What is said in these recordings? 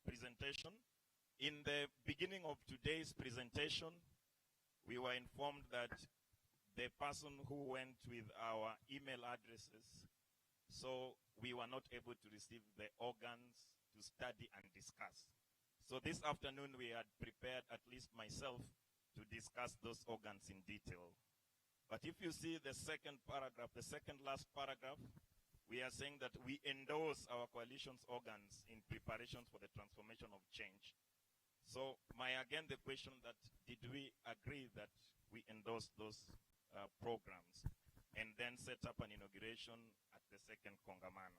presentation. In the beginning of today's presentation, we were informed that the person who went with our email addresses, so we were not able to receive the organs to study and discuss. So this afternoon we had prepared, at least myself, to discuss those organs in detail. But if you see the second paragraph, the second last paragraph, we are saying that we endorse our coalition's organs in preparation for the transformation of change. So again, the question that did we agree that we endorse those programs and then set up an inauguration at the second Kongamano.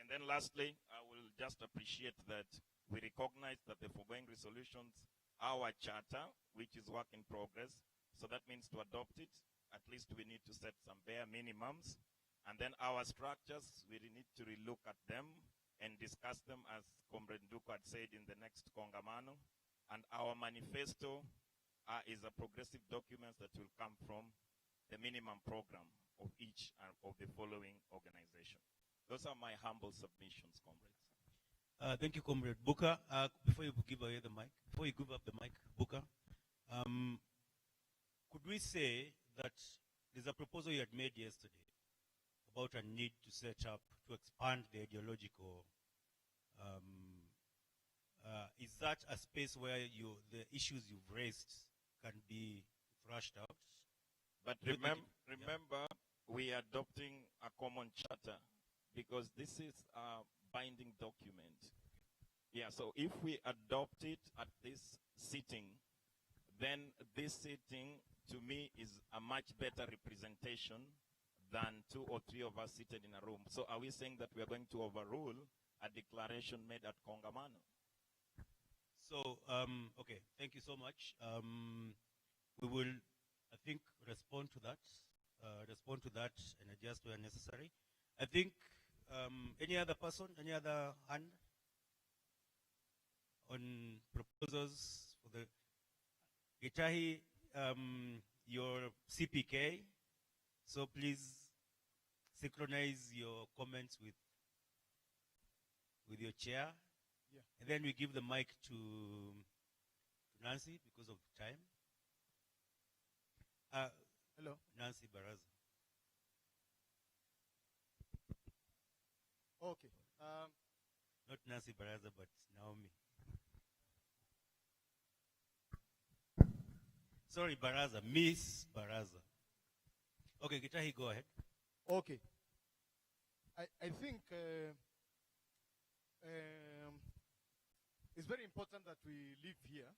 And then lastly, I will just appreciate that we recognize that the foregoing resolutions, our charter, which is work in progress, so that means to adopt it, at least we need to set some bare minimums. And then our structures, we need to relook at them and discuss them, as Comrade Nduku had said, in the next Kongamano. And our manifesto is a progressive document that will come from the minimum program of each of the following organization. Those are my humble submissions, comrades. Thank you, Comrade Booker. Before you give away the mic, before you give up the mic, Booker, could we say that there's a proposal you had made yesterday about a need to set up, to expand the ideological, is that a space where the issues you've raised can be thrashed out? But remember, we are adopting a common charter because this is a binding document. Yeah, so if we adopt it at this sitting, then this sitting, to me, is a much better representation than 2 or 3 of us seated in a room. So are we saying that we are going to overrule a declaration made at Kongamano? So, okay, thank you so much. We will, I think, respond to that and adjust where necessary. I think, any other person, any other hand on proposals for the Gitahi, your CPK, so please synchronize your comments with your chair. Yeah. And then we give the mic to Nancy because of time. Hello. Nancy Baraza. Okay. Not Nancy Baraza, but Naomi. Sorry, Baraza, Miss Baraza. Okay, Gitahi, go ahead. Okay. I think it's very important that we live here,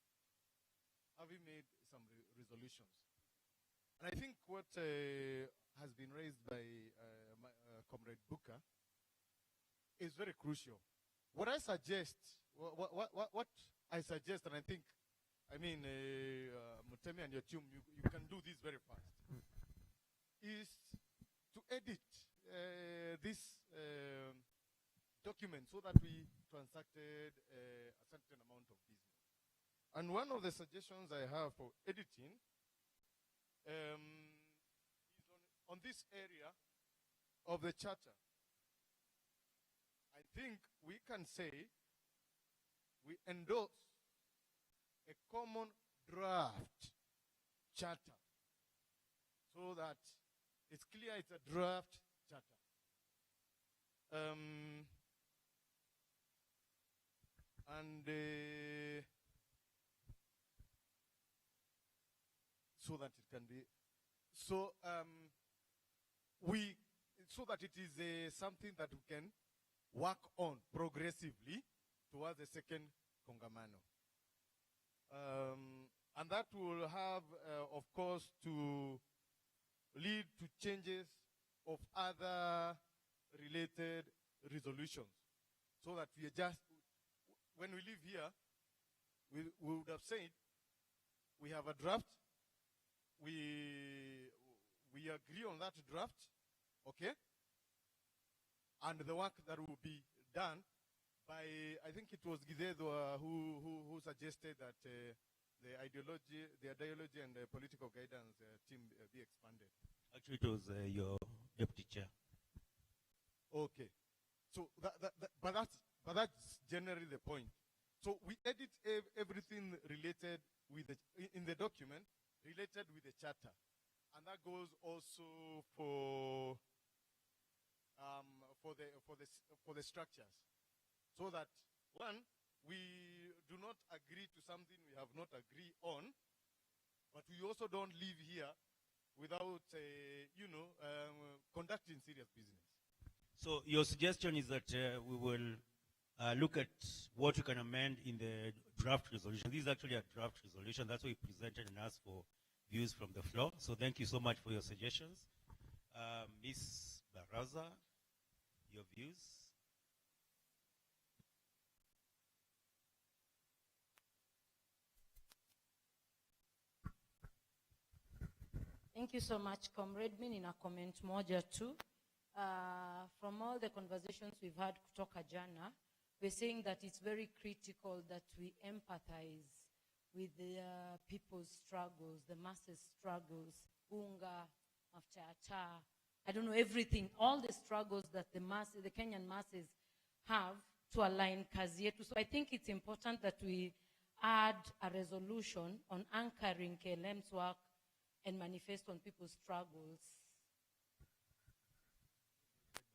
having made some resolutions. And I think what has been raised by Comrade Booker is very crucial. What I suggest, what I suggest, and I think, Mutemi and your team, you can do this very fast, is to edit this document so that we transacted a certain amount of business. And one of the suggestions I have for editing is on this area of the charter. I think we can say we endorse a common draft charter so that it's clear it's a draft charter. So that it can be, so that it is something that we can work on progressively towards the second Kongamano. And that will have, of course, to lead to changes of other related resolutions. So that we are just, when we live here, we would have said, we have a draft, we agree on that draft, okay? And the work that will be done by, I think it was Gidedo who suggested that the ideology and the political guidance team be expanded. Actually, it was your deputy chair. Okay. So but that's generally the point. So we edit everything related with in the document related with the charter, and that goes also for the structures, so that one, we do not agree to something we have not agreed on, but we also don't leave here without conducting serious business. So your suggestion is that we will look at what we can amend in the draft resolution. This is actually a draft resolution. That's what we presented and asked for views from the floor. So thank you so much for your suggestions. Ms. Baraza, your views? Thank you so much, Comrade. Mimi nina comment moja tu. From all the conversations we've had kutoka jana, we're saying that it's very critical that we empathize with the people's struggles, the masses' struggles, unga, mafuta, I don't know, everything, all the struggles that the Kenyan masses have to align kazi yetu. So I think it's important that we add a resolution on anchoring KLM's work and manifest on people's struggles.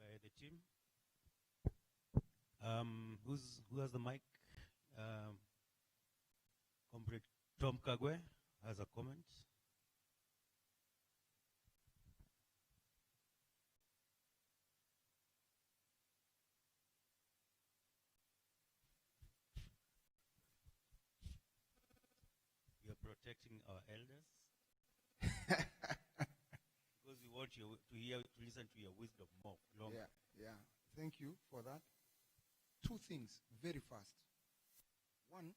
By the team. Who has the mic? Comrade Tom Kagwe has a comment. We are protecting our elders because we want you to listen to your wisdom more longer. Yeah. Thank you for that. Two things very fast. One,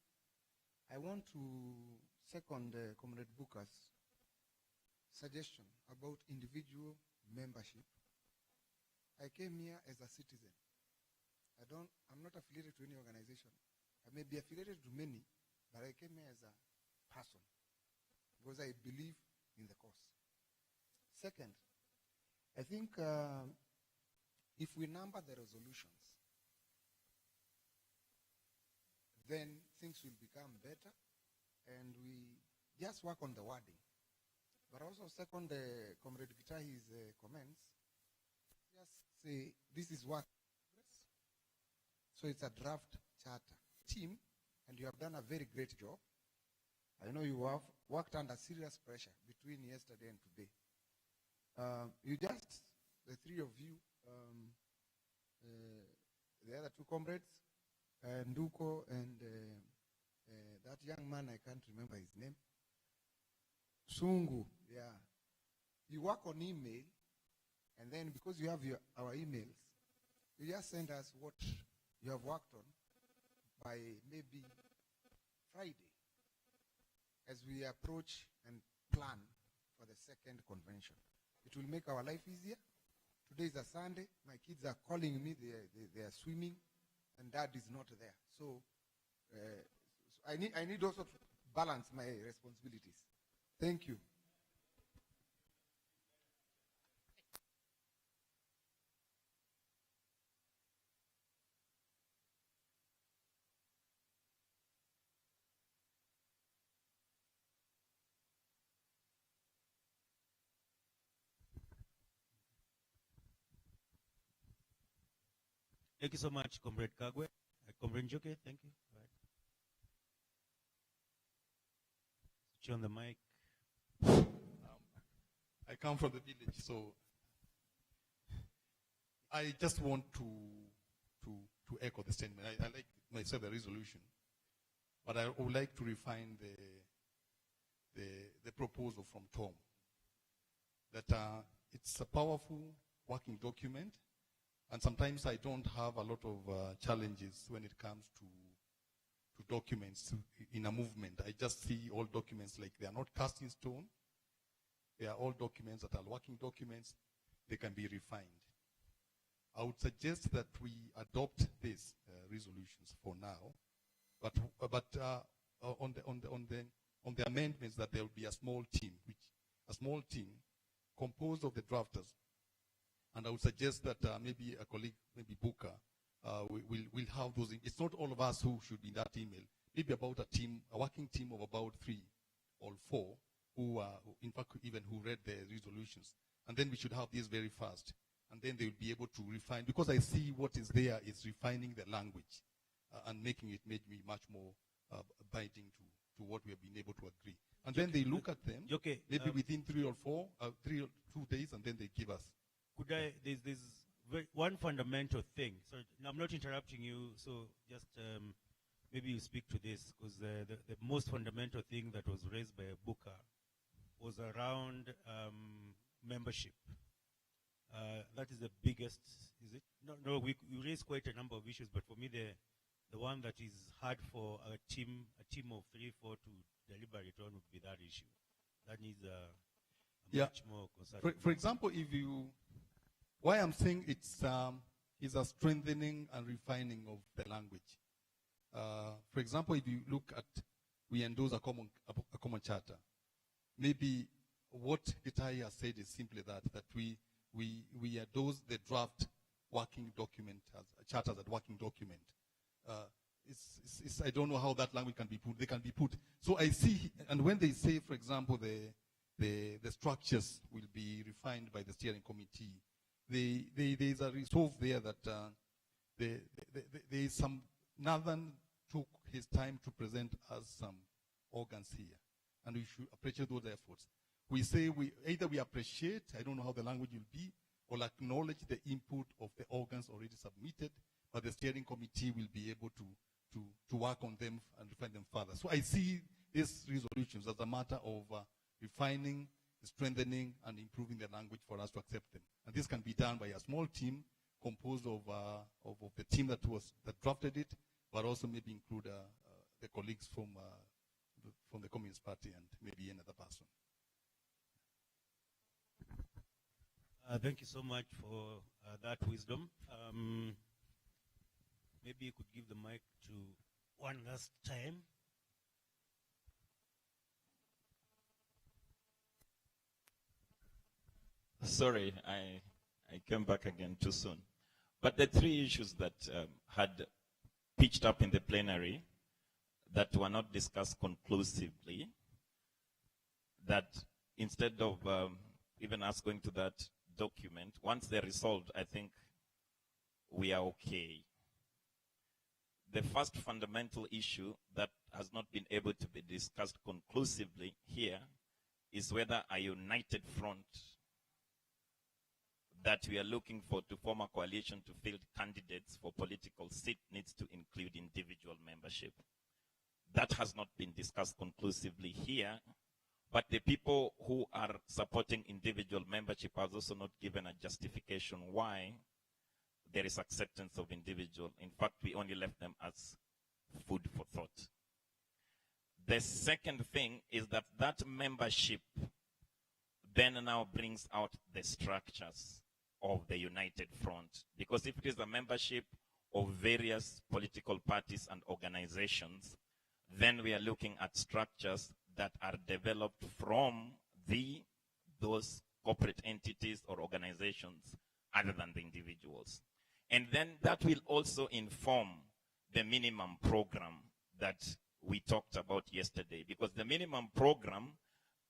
I want to second Comrade Buka's suggestion about individual membership. I came here as a citizen. I'm not affiliated to any organization. I may be affiliated to many, but I came here as a person because I believe in the cause. Second, I think if we number the resolutions, then things will become better, and we just work on the wording. But also second, Comrade Gitahi's comments, just say this is what. So it's a draft charter team, and you have done a very great job. I know you have worked under serious pressure between yesterday and today. The three of you, the other two comrades, Nduko and that young man, I can't remember his name. Sungu, yeah. You work on email, and then because you have our emails, you just send us what you have worked on by maybe Friday as we approach and plan for the second convention. It will make our life easier. Today is a Sunday. My kids are calling me. They are swimming, and Dad is not there. So I need also to balance my responsibilities. Thank you. Thank you so much, Comrade Kagwe. Comrade Njoke, thank you. Right. Switch on the mic. I come from the village, so I just want to echo the statement. I like myself the resolution, but I would like to refine the proposal from Tom. That it's a powerful working document, and sometimes I don't have a lot of challenges when it comes to documents in a movement. I just see all documents like they are not cast in stone. They are all documents that are working documents. They can be refined. I would suggest that we adopt these resolutions for now, but on the amendments that there will be a small team composed of the drafters And I would suggest that maybe a colleague, maybe Booker, will have those. It's not all of us who should be in that email. Maybe about a working team of about 3 or 4 who, in fact, even who read the resolutions. And then we should have these very fast. And then they will be able to refine, because I see what is there is refining the language and making it maybe much more binding to what we have been able to agree. And then they look at them, maybe within 3 or 4, 3 or 2 days, and then they give us. There's one fundamental thing. So I'm not interrupting you, so just maybe you speak to this, because the most fundamental thing that was raised by Booker was around membership. That is the biggest, is it? No, we raised quite a number of issues, but for me, the one that is hard for a team of 3, 4 to deliberate on would be that issue. That needs a much more concerted. For example, why I'm saying it's is a strengthening and refining of the language. For example, if you look at, we endorse a common charter. Maybe what Gitahi has said is simply that we endorse the draft working document as a charter, as a working document. I don't know how that language can be put. They can be put. So I see, and when they say, for example, the structures will be refined by the steering committee, there's a resolve there that there is some. Nathan took his time to present us some organs here, and we should appreciate those efforts. We say either we appreciate, I don't know how the language will be, or acknowledge the input of the organs already submitted, but the steering committee will be able to work on them and refine them further. So I see these resolutions as a matter of refining, strengthening, and improving the language for us to accept them. And this can be done by a small team composed of the team that drafted it, but also maybe include the colleagues from the Communist Party and maybe another person. Thank you so much for that wisdom. Maybe you could give the mic to one last time. Sorry, I came back again too soon. But the 3 issues that had pitched up in the plenary that were not discussed conclusively, that instead of even us going to that document, once they're resolved, I think we are okay. The first fundamental issue that has not been able to be discussed conclusively here is whether a united front that we are looking for to form a coalition to field candidates for political seat needs to include individual membership. That has not been discussed conclusively here, but the people who are supporting individual membership has also not given a justification why there is acceptance of individual. In fact, we only left them as food for thought. The second thing is that membership then now brings out the structures of the United Front. Because if it is a membership of various political parties and organizations, then we are looking at structures that are developed from those corporate entities or organizations other than the individuals. And then that will also inform the minimum program that we talked about yesterday. Because the minimum program,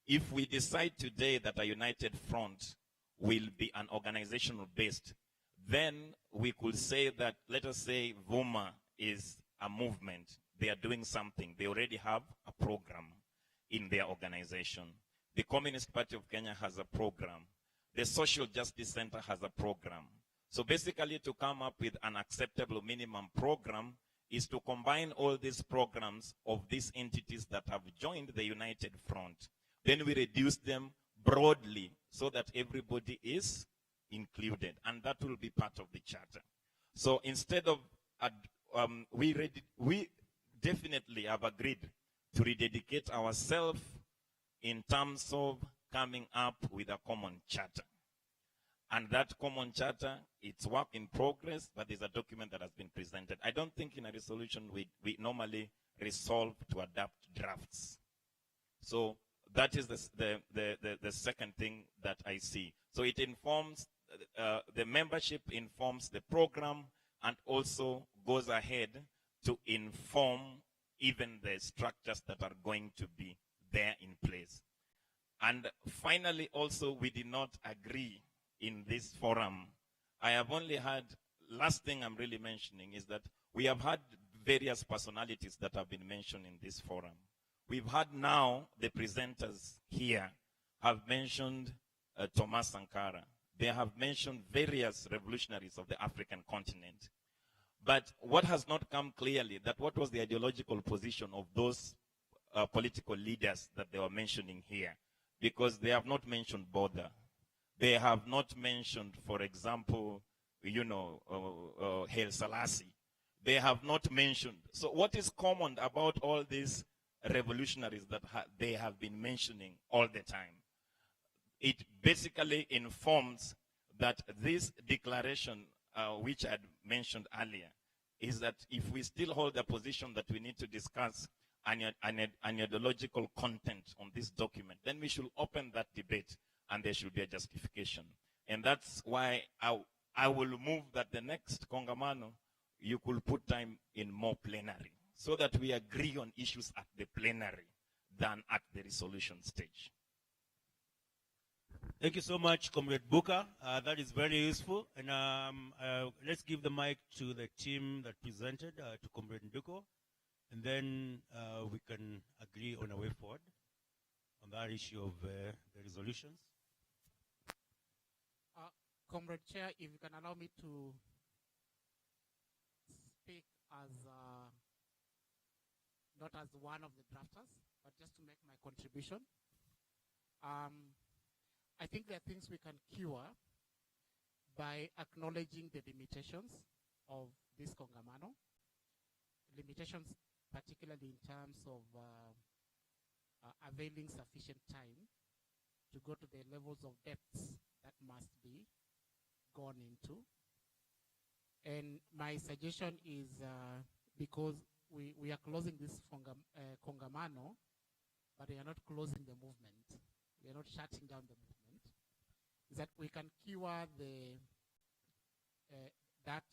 if we decide today that a United Front will be an organizational based, then we could say that, let us say VUMA is a movement. They are doing something. They already have a program in their organization. The Communist Party of Kenya has a program. The Social Justice Center has a program. So basically, to come up with an acceptable minimum program is to combine all these programs of these entities that have joined the United Front. Then we reduce them broadly so that everybody is included, and that will be part of the charter. So instead of, we definitely have agreed to rededicate ourselves in terms of coming up with a common charter. And that common charter, it's work in progress, but there's a document that has been presented. I don't think in a resolution we normally resolve to adapt drafts. So that is the second thing that I see. So it informs the membership informs the program and also goes ahead to inform even the structures that are going to be there in place. And finally, also, we did not agree in this forum. I have only had, last thing I'm really mentioning is that we have had various personalities that have been mentioned in this forum. We've had now the presenters here have mentioned Thomas Sankara. They have mentioned various revolutionaries of the African continent. But what has not come clearly, that what was the ideological position of those political leaders that they were mentioning here? Because they have not mentioned border. They have not mentioned, for example, Haile Selassie. They have not mentioned. So what is common about all these revolutionaries that they have been mentioning all the time? It basically informs that this declaration, which I had mentioned earlier, is that if we still hold the position that we need to discuss an ideological content on this document, then we should open that debate and there should be a justification. And that's why I will move that the next Kongamano, you could put time in more plenary, so that we agree on issues at the plenary than at the resolution stage. Thank you so much, Comrade Buka. That is very useful. And let's give the mic to the team that presented, to Comrade Nduko, and then we can agree on a way forward on that issue of the resolutions. Comrade Chair, if you can allow me to speak as not as one of the drafters, but just to make my contribution. I think there are things we can cure by acknowledging the limitations of this Kongamano. Limitations particularly in terms of availing sufficient time to go to the levels of depths that must be gone into. And my suggestion is, because we are closing this Kongamano, but we are not closing the movement. We are not shutting down the movement. Is that we can cure the that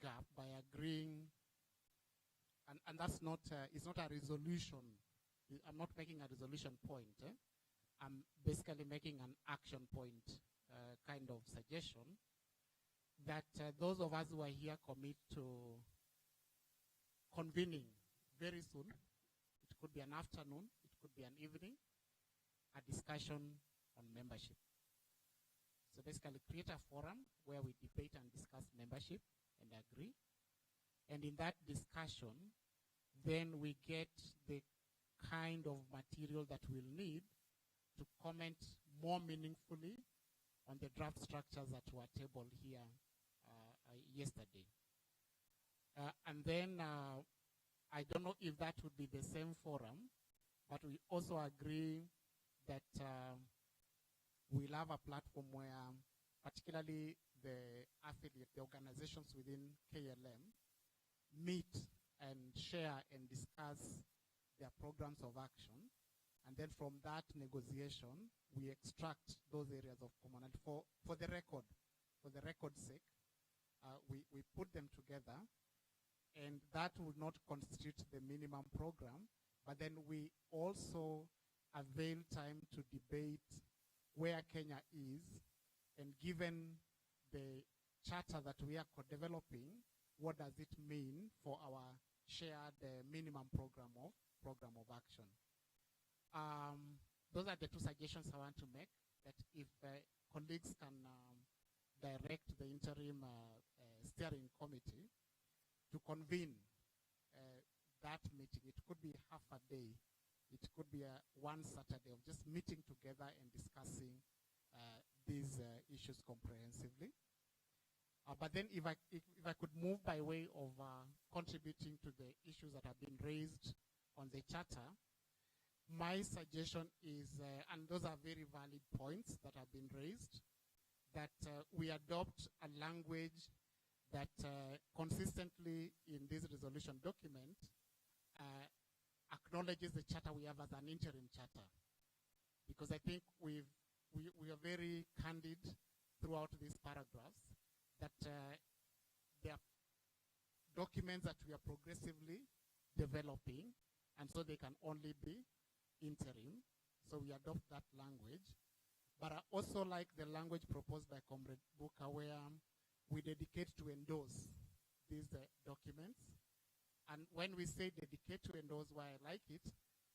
gap by agreeing, and that's not it's not a resolution. I'm not making a resolution point. I'm basically making an action point kind of suggestion that those of us who are here commit to convening very soon. It could be an afternoon, it could be an evening, a discussion on membership. So basically create a forum where we debate and discuss membership and agree. And in that discussion, then we get the kind of material that we'll need to comment more meaningfully on the draft structures that were tabled here yesterday. And then I don't know if that would be the same forum, but we also agree that we'll have a platform where particularly the affiliate, the organizations within KLM meet and share and discuss their programs of action. And then from that negotiation, we extract those areas of commonality for the record's sake. We put them together, and that would not constitute the minimum program, but then we also avail time to debate where Kenya is, and given the charter that we are co-developing, what does it mean for our shared minimum program of action. Those are the two suggestions I want to make, that if colleagues can direct the interim steering committee to convene that meeting. It could be half a day. It could be one Saturday of just meeting together and discussing these issues comprehensively. But then if I could move by way of contributing to the issues that have been raised on the charter, my suggestion is, and those are very valid points that have been raised, that we adopt a language that consistently in this resolution document acknowledges the charter we have as an interim charter. Because I think we are very candid throughout these paragraphs that they are documents that we are progressively developing, and so they can only be interim. So we adopt that language. But I also like the language proposed by Comrade Buka, where we dedicate to endorse these documents. And when we say dedicate to endorse, why I like it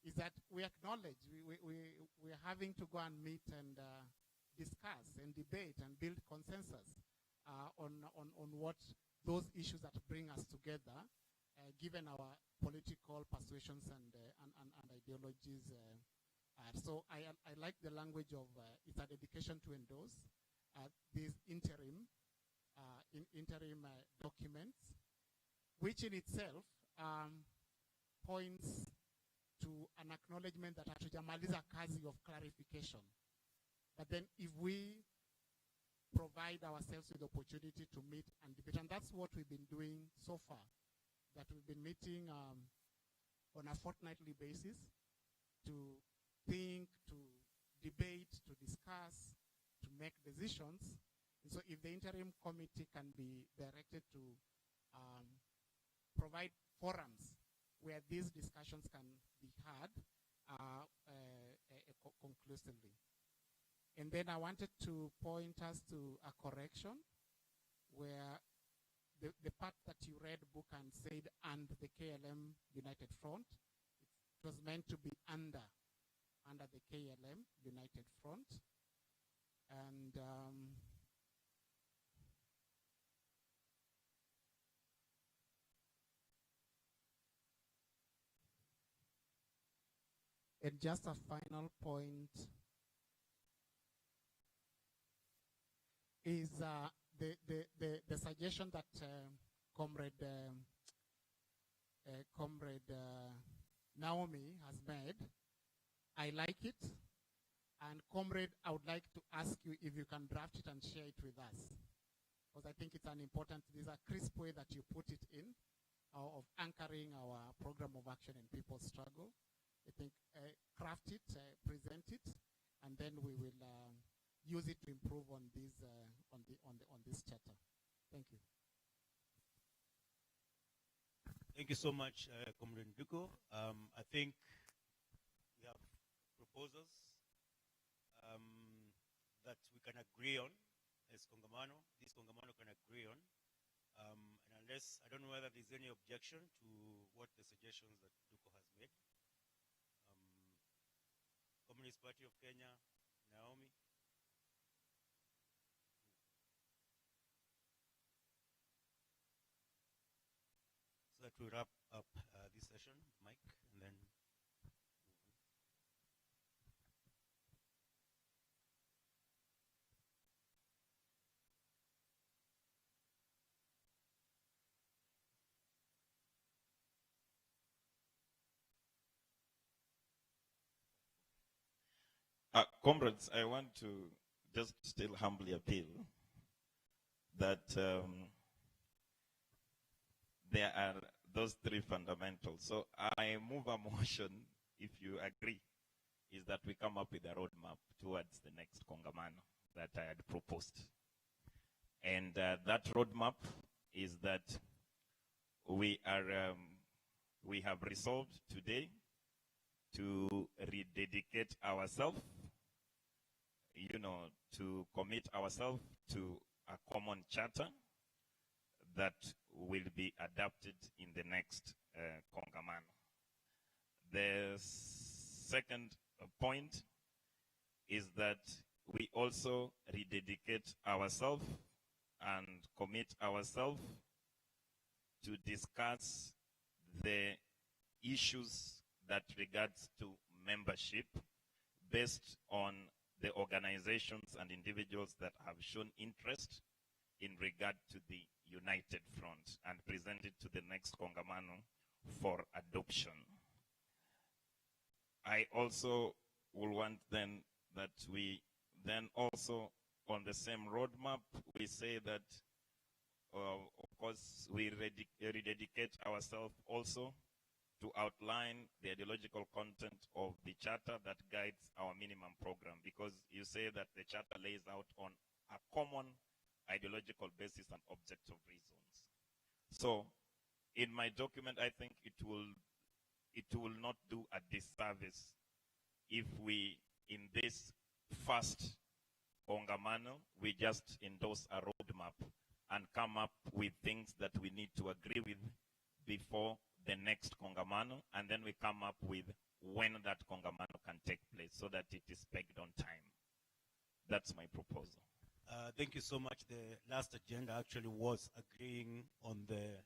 is that we acknowledge we're having to go and meet and discuss and debate and build consensus on what those issues that bring us together, given our political persuasions and ideologies. So I like the language of it's a dedication to endorse these interim documents, which in itself points to an acknowledgement that hatujamaliza kazi of clarification. But then if we provide ourselves with the opportunity to meet and debate, and that's what we've been doing so far, that we've been meeting on a fortnightly basis to think, to debate, to discuss, to make decisions. And so if the interim committee can be directed to provide forums where these discussions can be had conclusively. And then I wanted to point us to a correction where the part that you read book and said and the KLM United Front, it was meant to be under the KLM United Front. And and just a final point is the suggestion that Comrade Naomi has made. I like it. And Comrade, I would like to ask you if you can draft it and share it with us. Because I think it's an important, there's a crisp way that you put it in of anchoring our program of action in people's struggle. I think craft it, present it, and then we will use it to improve on this on this chapter. Thank you. Thank you so much, Comrade Duko. I think we have proposals that we can agree on as Kongamano. This Kongamano can agree on. And unless, I don't know whether there's any objection to what the suggestions that Duko has made. Communist Party of Kenya, Naomi. So that we wrap up this session, Mike, and then comrades, I want to just still humbly appeal that there are those three fundamentals. So I move a motion, if you agree, is that we come up with a roadmap towards the next Kongamano that I had proposed. And that roadmap is that we have resolved today to rededicate ourselves, to commit ourselves to a common charter that will be adapted in the next Kongamano. The second point is that we also rededicate ourselves and commit ourselves to discuss the issues that regards to membership based on the organizations and individuals that have shown interest in regard to the United Front and present it to the next Kongamano for adoption. I also will want then that we then also on the same roadmap, we say that of course we rededicate ourselves also to outline the ideological content of the charter that guides our minimum program, because you say that the charter lays out on a common ideological basis and objective reasons. So, in my document, I think it will not do a disservice if we, in this first Kongamano, we just endorse a roadmap and come up with things that we need to agree with before the next Kongamano, and then we come up with when that Kongamano can take place so that it is pegged on time. That's my proposal. Thank you so much. The last agenda actually was agreeing on the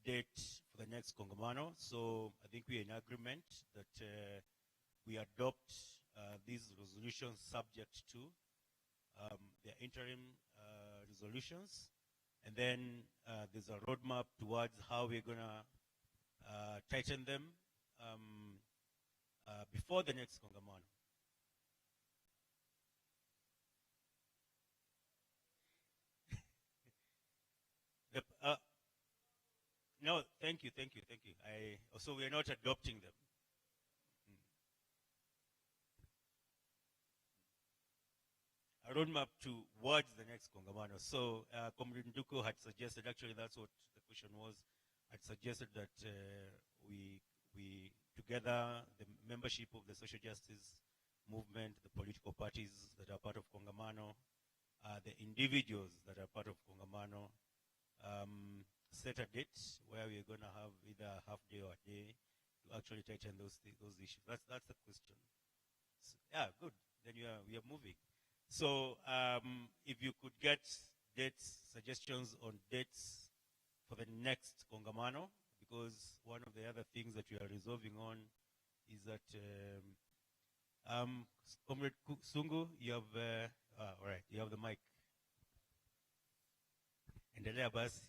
date for the next Kongamano. So I think we're in agreement that we adopt these resolutions subject to the interim resolutions. And then there's a roadmap towards how we're going to tighten them before the next Kongamano. No, thank you. So we are not adopting them. A roadmap towards the next Kongamano. So, Comrade Nduko had suggested, actually that's what the question was, had suggested that we together, the membership of the social justice movement, the political parties that are part of Kongamano, the individuals that are part of Kongamano, set a date where we're going to have either a half day or a day to actually tighten those issues. That's the question. So, yeah, good. Then we are moving. So if you could get dates, suggestions on dates for the next Kongamano, because one of the other things that we are resolving on is that Comrade Sungu, you have all right, you have the mic. Endelea basi.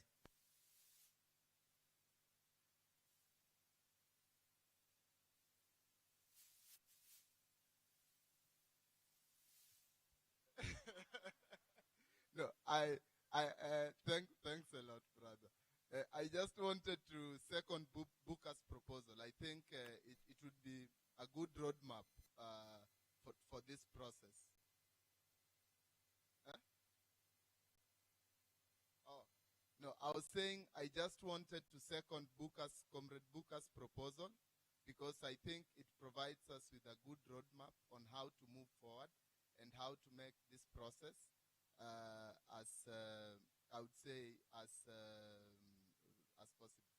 No, thanks a lot, brother. I just wanted to second Buka's proposal. I think it would be a good roadmap for this process. Huh? Oh, no, I was saying I just wanted to second Comrade Buka's proposal because I think it provides us with a good roadmap on how to move forward and how to make this process I would say as possible.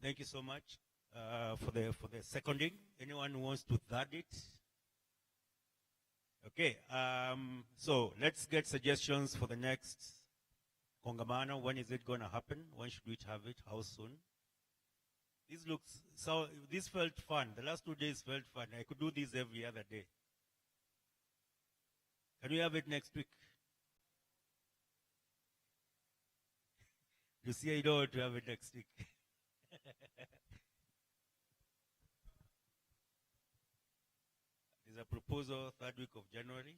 Thank you so much for the seconding. Anyone who wants to third it? Okay. So let's get suggestions for the next Kongamano. When is it going to happen? When should we have it? How soon? This felt fun. The last 2 days felt fun. I could do this every other day. Can we have it next week? Lucia, you don't want to have it next week. There's a proposal 3rd week of January.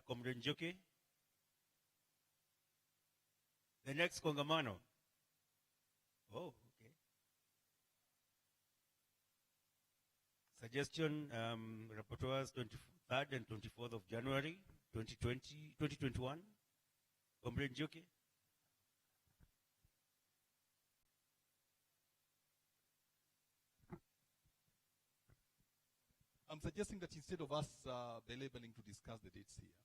Comrade Njoke. The next Kongamano. Oh, okay. Suggestion, rapporteurs 23rd and 24th of January 2021. Comrade Njoke. I'm suggesting that instead of us belaboring to discuss the dates here,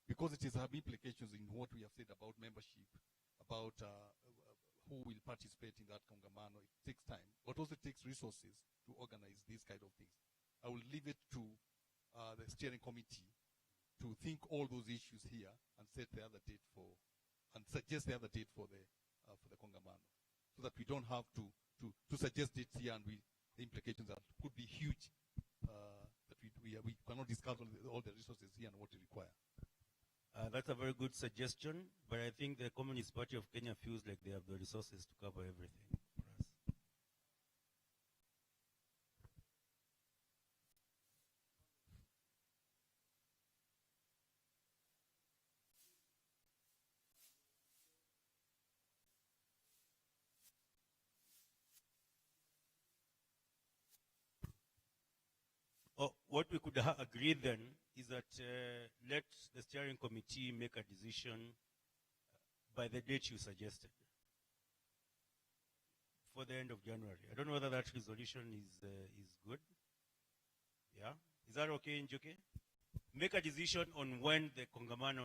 because it has implications in what we have said about membership, about who will participate in that Kongamano. It takes time, but also takes resources to organize these kind of things. I will leave it to the steering committee to think all those issues here and set the other date and suggest the other date for the Kongamano, so that we don't have to suggest dates here and the implications that could be huge. That we cannot discuss all the resources here and what we require. That's a very good suggestion, but I think the Communist Party of Kenya feels like they have the resources to cover everything for us. what we could agree then is that let the steering committee make a decision by the date you suggested, for the end of January. I don't know whether that resolution is good. Yeah, is that okay, Njoke? Make a decision on when the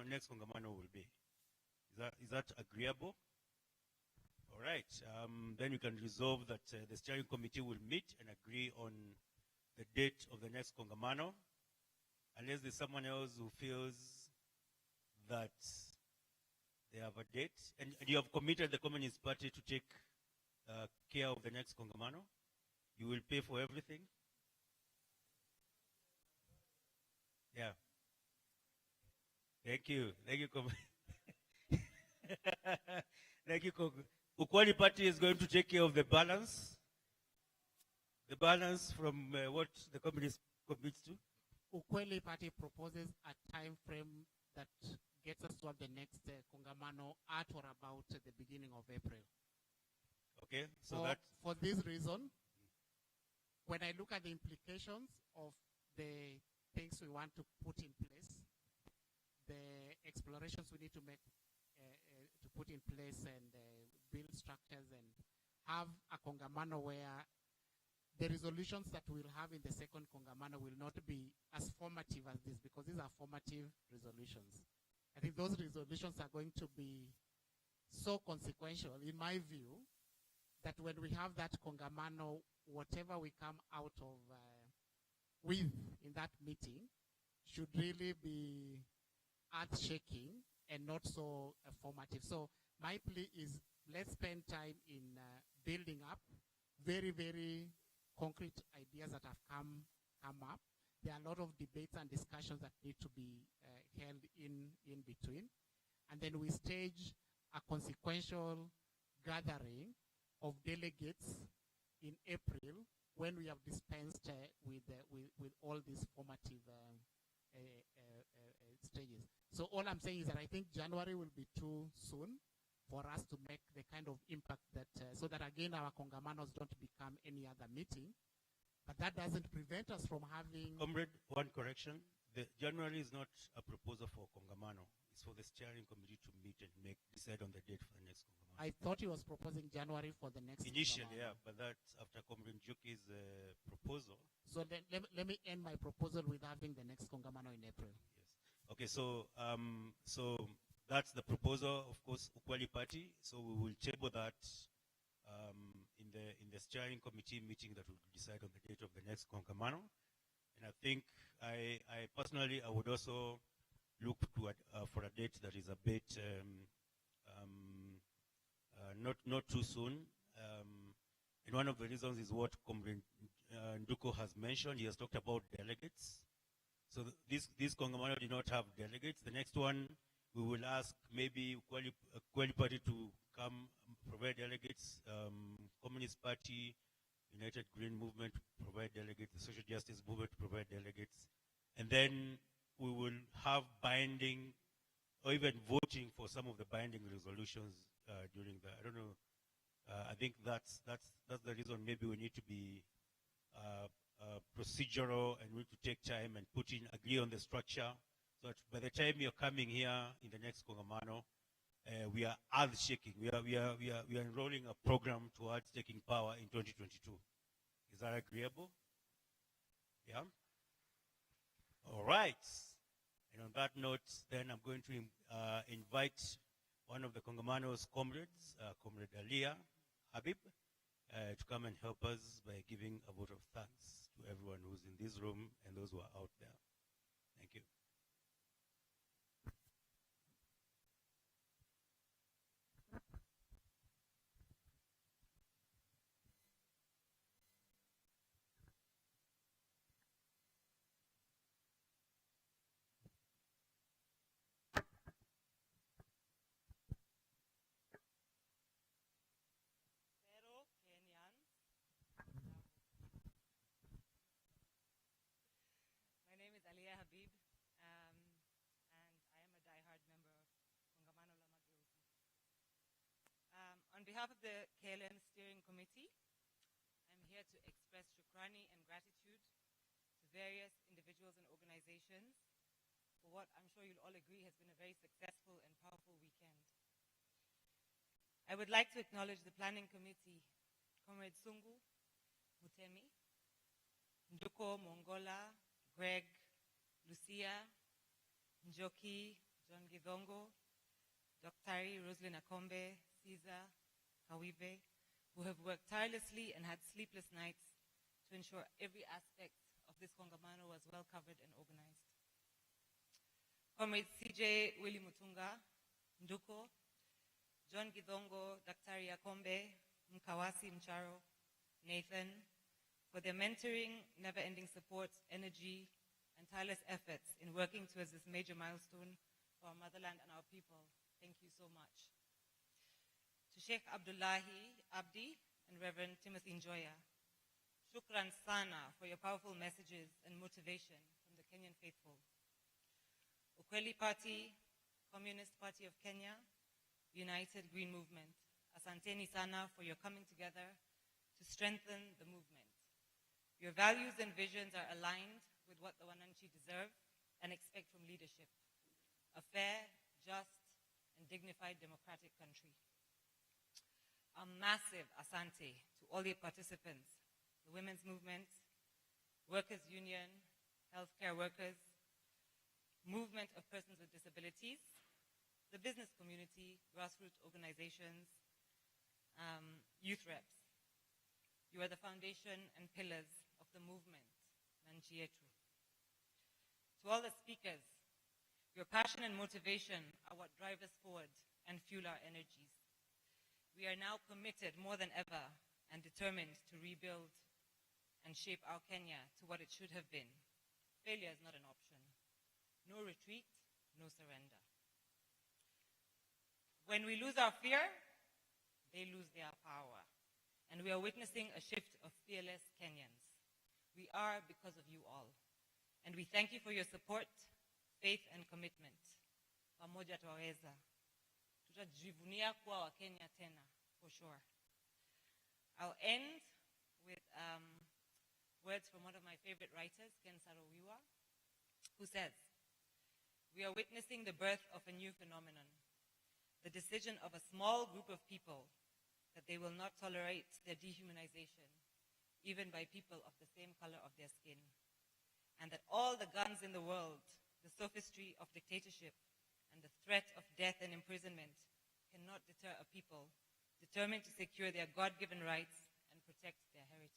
next Kongamano will be. Is that agreeable? All right. Then you can resolve that the steering committee will meet and agree on the date of the next Kongamano, unless there's someone else who feels that they have a date. And you have committed the Communist Party to take care of the next Kongamano. You will pay for everything. Yeah. Thank you. Thank you. Thank you. Ukwali Party is going to take care of the balance. The balance from what the Communist commits to. Ukweli Party proposes a time frame that gets us to have the next Kongamano at or about the beginning of April. Okay, so for this reason, when I look at the implications of the things we want to put in place, the explorations we need to make, to put in place and build structures and have a Kongamano where the resolutions that we'll have in the second Kongamano will not be as formative as this, because these are formative resolutions. I think those resolutions are going to be so consequential, in my view, that when we have that Kongamano, whatever we come out of with in that meeting should really be earth-shaking and not so formative. So my plea is, let's spend time in building up very, very concrete ideas that have come up. There are a lot of debates and discussions that need to be held in between. And then we stage a consequential gathering of delegates in April, when we have dispensed with all these formative stages. So all I'm saying is that I think January will be too soon for us to make the kind of impact that, so that again our Kongamanos don't become any other meeting. But that doesn't prevent us from having... Comrade, one correction. The January is not a proposal for Kongamano. It's for the steering committee to meet and decide on the date for the next Kongamano. I thought he was proposing January for the next Initially, Kongamano. yeah, but that's after Comrade Njuki's proposal. So let me end my proposal with having the next Kongamano in April. Yes. Okay, so that's the proposal, of course, Ukwali Party. So we will table that in the steering committee meeting that will decide on the date of the next Kongamano. And I think I personally would also look to for a date that is a bit not too soon. And one of the reasons is what Comrade Nduko has mentioned. He has talked about delegates. So this Kongamano did not have delegates. The next one, we will ask maybe Ukwali Party to come provide delegates, Communist Party, United Green Movement provide delegates, the Social Justice Movement provide delegates. And then we will have binding or even voting for some of the binding resolutions during the, I don't know, I think that's the reason maybe we need to be procedural and we need to take time and agree on the structure, so that by the time you're coming here in the next Kongamano, we are earth-shaking. We are enrolling a program towards taking power in 2022. Is that agreeable? Yeah? All right. And on that note, then I'm going to invite one of the Kongamano's comrades, Comrade Alia Habib, to come and help us by giving a vote of thanks to everyone who's in this room and those who are out there. Thank you. My name is Alia Habib, and I am a diehard member of Kongamano La Mageuzi. On behalf of the KLM Steering Committee, I'm here to express shukrani and gratitude to various individuals individuals and organizations for what I'm sure you'll all agree has been a very successful and powerful weekend. I would like to acknowledge the planning committee, Comrade Sungu, Mutemi, Nduko, Mongola, Greg, Lucia, Njoki, John Gidongo, Dr. Roslyn Akombe, Caesar, Kawive, who have worked tirelessly and had sleepless nights to ensure every aspect of this Kongamano was well covered and organized. Comrades CJ Willy Mutunga, Nduko, John Gidongo, Dr. Akombe, Mkawasi Mcharo, Nathan, for their mentoring, never-ending support, energy, and tireless efforts in working towards this major milestone for our motherland and our people. Thank you so much. To Sheikh Abdullahi Abdi and Reverend Timothy Njoya, shukran sana for your powerful messages and motivation from the Kenyan faithful. Ukweli Party, Communist Party of Kenya, United Green Movement, asanteni sana for your coming together to strengthen the movement. Your values and visions are aligned with what the Wananchi deserve and expect from leadership. A fair, just, and dignified democratic country. A massive asante to all the participants, the women's movement, workers' union, healthcare workers, movement of persons with disabilities, the business community, grassroots organizations, youth reps. You are the foundation and pillars of the movement, Nanchi yetu. To all the speakers, your passion and motivation are what drive us forward and fuel our energies. We are now committed more than ever and determined to rebuild and shape our Kenya to what it should have been. Failure is not an option. No retreat, no surrender. When we lose our fear, they lose their power. And we are witnessing a shift of fearless Kenyans. We are because of you all. And we thank you for your support, faith, and commitment. Pamoja twaweza. Tutajivunia kuwa wa Kenya tena, for sure. I'll end with words from one of my favorite writers, Ken Saro-Wiwa, who says, "We are witnessing the birth of a new phenomenon, the decision of a small group of people that they will not tolerate their dehumanization, even by people of the same color of their skin, and that all the guns in the world, the sophistry of dictatorship, and the threat of death and imprisonment cannot deter a people determined to secure their God-given rights and protect their heritage."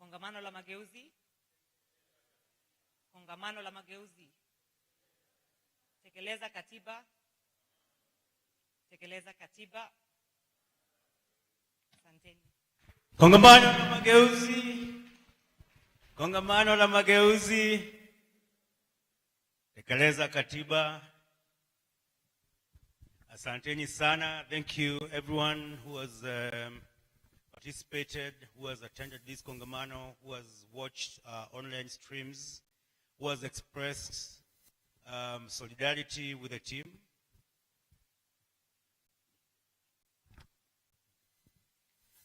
Kongamano La Mageuzi. Kongamano La Mageuzi. Tekeleza katiba. Tekeleza katiba. Asanteni. Kongamano La Mageuzi. Kongamano La Mageuzi. Tekeleza katiba. Asanteni sana. Thank you everyone who has participated, who has attended this Kongamano, who has watched online streams, who has expressed solidarity with the team.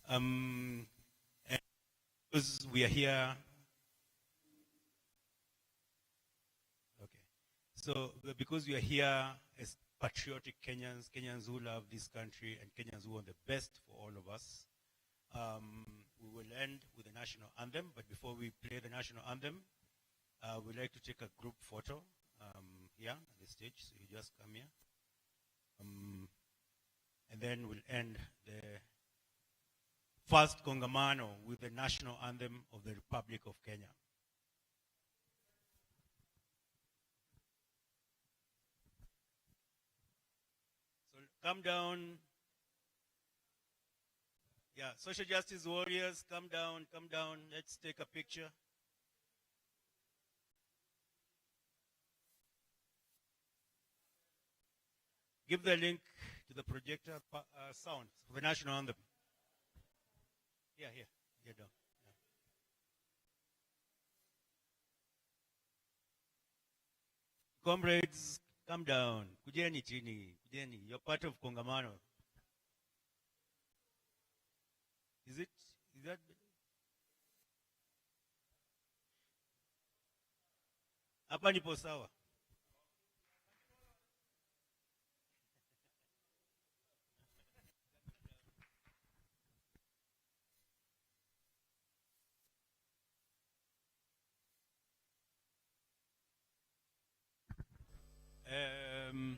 And because we are here, okay. So because we are here as patriotic Kenyans, Kenyans who love this country and Kenyans who want the best for all of us, we will end with the national anthem. But before we play the national anthem, we'd like to take a group photo here on the stage. So you just come here. And then we'll end the first Kongamano with the national anthem of the Republic of Kenya. So come down. Yeah, social justice warriors, come down, come down. Let's take a picture. Give the link to the projector sound for the national anthem. Here down. Yeah. Comrades, come down. Kujeni chini, kujeni. You're part of Kongamano. Is that? Hapa nipo sawa. Um,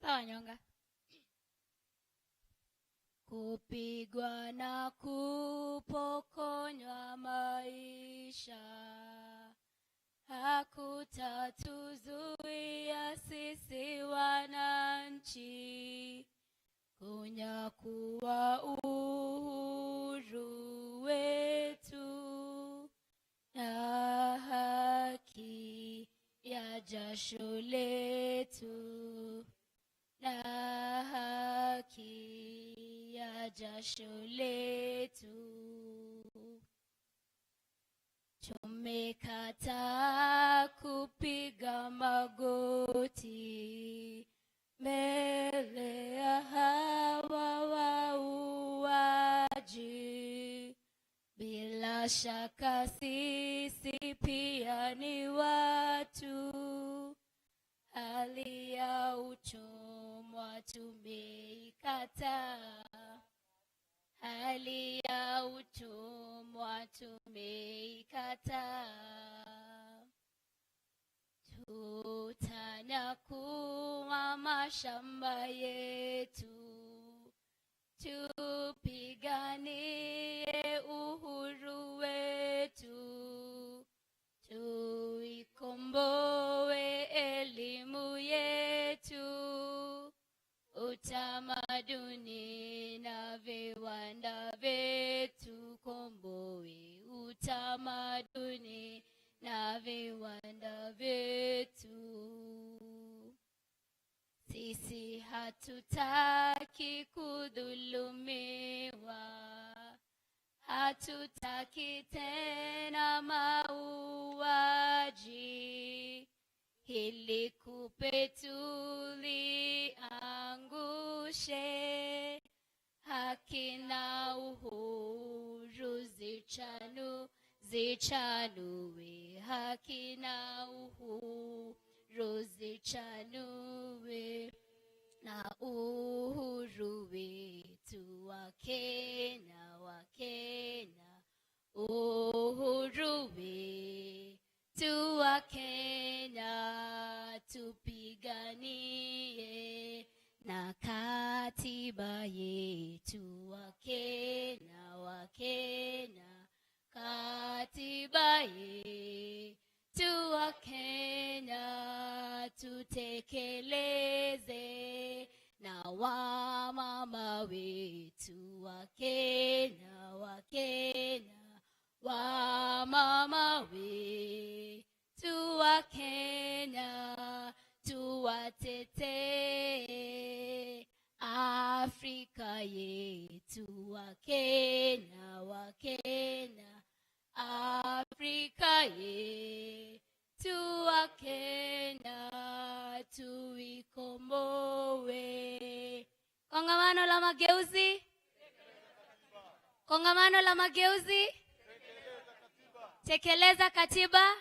Sawa Nyonga. kupigwa na kupokonywa maisha hakutatuzuia sisi wananchi kunyakuwa uhuru wetu na haki ya jasho letu na haki ya jasho letu. Tumekataa kupiga magoti mbele ya hawa wauaji. Bila shaka sisi pia ni watu, hali ya utumwa tumeikataa. Hali ya utumwa tumeikataa. Tutanyakuwa mashamba yetu, tupiganie uhuru wetu, tuikomboe elimu yetu, utamaduni na viwanda vyetu. Komboe utamaduni na viwanda vyetu. Sisi hatutaki kudhulumiwa, hatutaki tena mauaji. Hili kupe tuliangushe, haki na uhuru zichanue, haki na uhuru zichanue, na uhuru wetu wa Kenya, uhuru wetu wa Kenya tupiganie, na katiba yetu wa Kenya, katiba yetu wa Kenya tutekeleze, na wamama wetu wa Kenya, wamama wetu wa Kenya tuwatetee. Afrika yetu wa Kenya, Afrika yetu wa Kenya tuikomboe. Kongamano la Mageuzi, Kongamano la Mageuzi, tekeleza katiba.